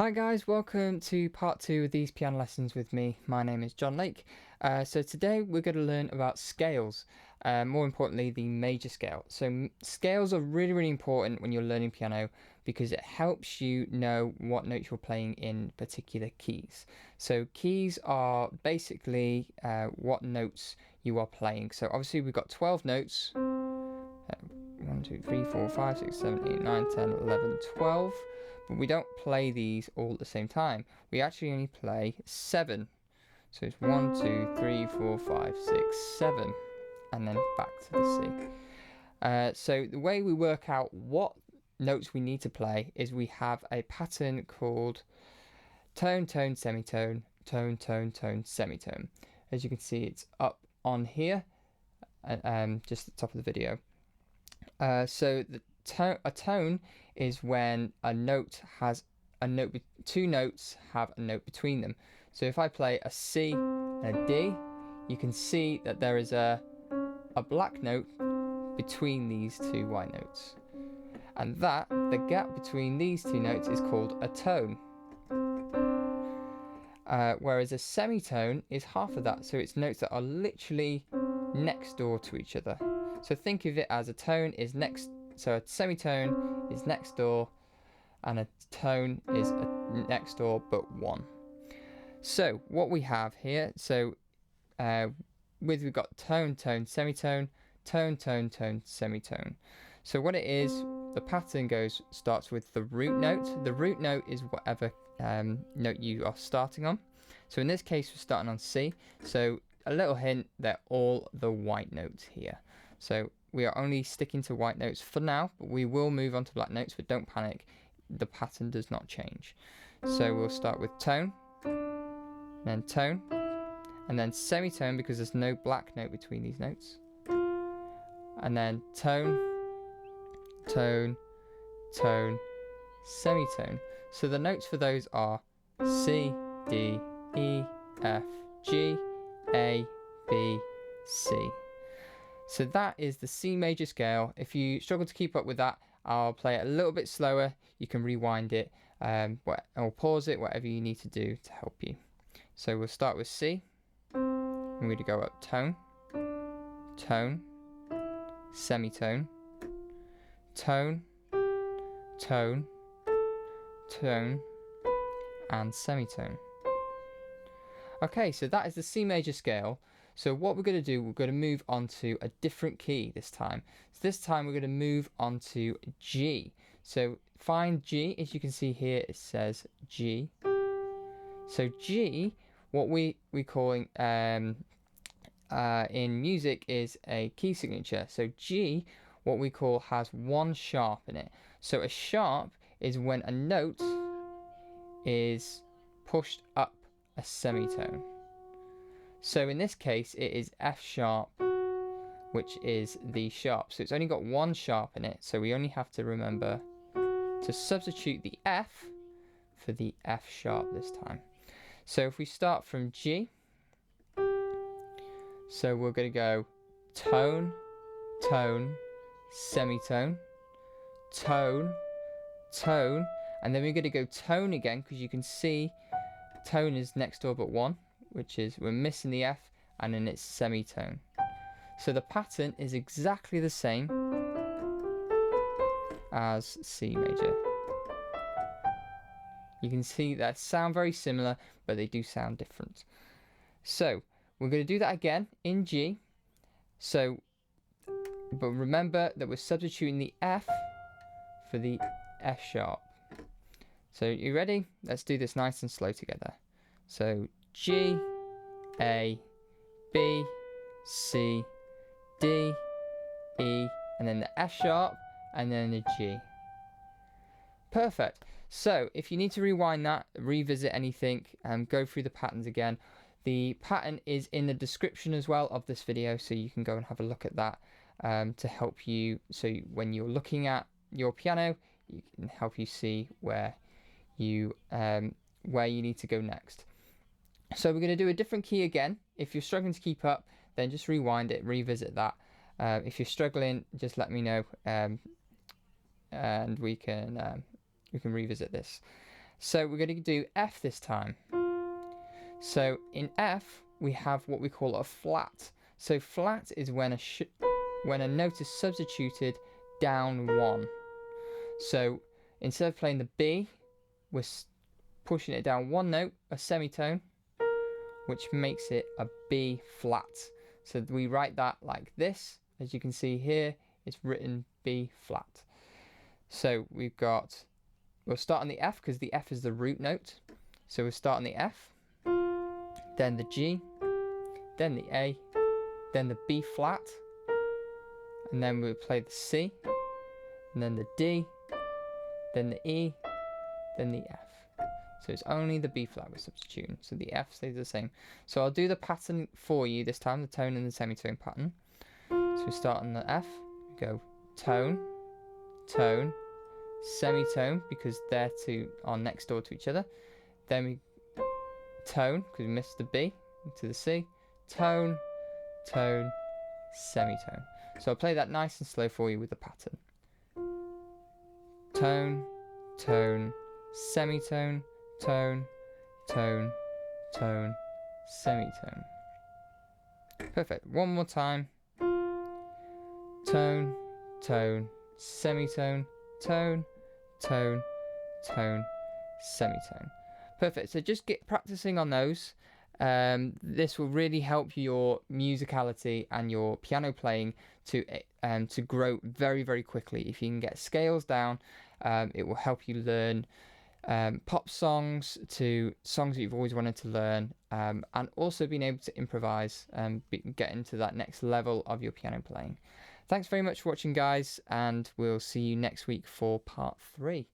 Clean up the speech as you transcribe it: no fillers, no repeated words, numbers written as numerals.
Hi guys, welcome to part 2 of these piano lessons with me. My name is John Lake. So today we're going to learn about scales, more importantly the major scale. So scales are really important when you're learning piano because it helps you know what notes you're playing in particular keys. So keys are basically what notes you are playing. So obviously we've got 12 notes. 1, 2, 3, 4, 5, 6, 7, 8, 9, 10, 11, 12. But we don't play these all at the same time. We actually only play 7. So it's 1, 2, 3, 4, 5, 6, 7. And then back to the C. So the way we work out what notes we need to play is we have a pattern called tone, tone, semitone, tone, tone, tone, semitone. As you can see, it's up on here, just at the top of the video. So a tone is when a note has a note, two notes have a note between them. So if I play a C and a D, you can see that there is a black note between these two white notes. And the gap between these two notes is called a tone. Whereas a semitone is half of that, so it's notes that are literally next door to each other. So think of it as a tone is next, so a semitone is next door, and a tone is next door but one. So what we have here, so we've got tone, tone, semitone, tone, tone, tone, semitone. So what it is, the pattern starts with the root note. The root note is whatever note you are starting on. So in this case, we're starting on C. So a little hint, they're all the white notes here. So we are only sticking to white notes for now, but we will move on to black notes, but don't panic. The pattern does not change. So we'll start with tone, then tone, and then semitone because there's no black note between these notes. And then tone, tone, tone, semitone. So the notes for those are C, D, E, F, G, A, B, C. So that is the C major scale. If you struggle to keep up with that, I'll play it a little bit slower. You can rewind it or pause it, whatever you need to do to help you. So we'll start with C. I'm going to go up tone, tone, semitone, tone, tone, tone, and semitone. Okay, so that is the C major scale. So what we're going to do, we're going to move on to a different key this time. So this time we're going to move on to G. So find G, as you can see here, it says G. So G, what we calling in music is a key signature. So G, what we call, has one sharp in it. So a sharp is when a note is pushed up a semitone. So in this case it is F sharp, which is the sharp. So it's only got one sharp in it, so we only have to remember to substitute the F for the F sharp this time. So if we start from G, so we're going to go tone, tone, semitone, tone, tone, and then we're going to go tone again because you can see tone is next door but one, which is we're missing the F, and then it's semitone. So the pattern is exactly the same as C major. You can see that sound very similar, but they do sound different. So we're going to do that again in G. So, but remember that we're substituting the F for the F sharp. So you ready? Let's do this nice and slow together. So G, A, B, C, D, E, and then the F sharp, and then the G. Perfect. So if you need to rewind that, revisit anything, go through the patterns again. The pattern is in the description as well of this video, so you can go and have a look at that to help you. So when you're looking at your piano, you can help you see where you need to go next. So we're going to do a different key again. If you're struggling to keep up, then just rewind it, revisit that. If you're struggling, just let me know, and we can revisit this. So we're going to do F this time. So in F, we have what we call a flat. So flat is when a note is substituted down one. So instead of playing the B, we're pushing it down one note, a semitone, which makes it a B flat. So we write that like this. As you can see here, it's written B flat. So we'll start on the F because the F is the root note. So we'll start on the F, then the G, then the A, then the B flat, and then we'll play the C, and then the D, then the E, then the F. So it's only the B flat we're substituting, so the F stays the same. So I'll do the pattern for you this time, the tone and the semitone pattern. So we start on the F, go tone, tone, semitone, because they're are next door to each other. Then we tone, because we missed the B, to the C, tone, tone, semitone. So I'll play that nice and slow for you with the pattern. Tone, tone, semitone, tone, tone, tone, semitone. Perfect. One more time. Tone, tone, semitone, tone, tone, tone, semitone. Perfect. So just get practicing on those. This will really help your musicality and your piano playing to grow very, very quickly. If you can get scales down, it will help you learn pop songs to songs that you've always wanted to learn, and also being able to improvise and get into that next level of your piano playing. Thanks very much for watching, guys, and we'll see you next week for part 3.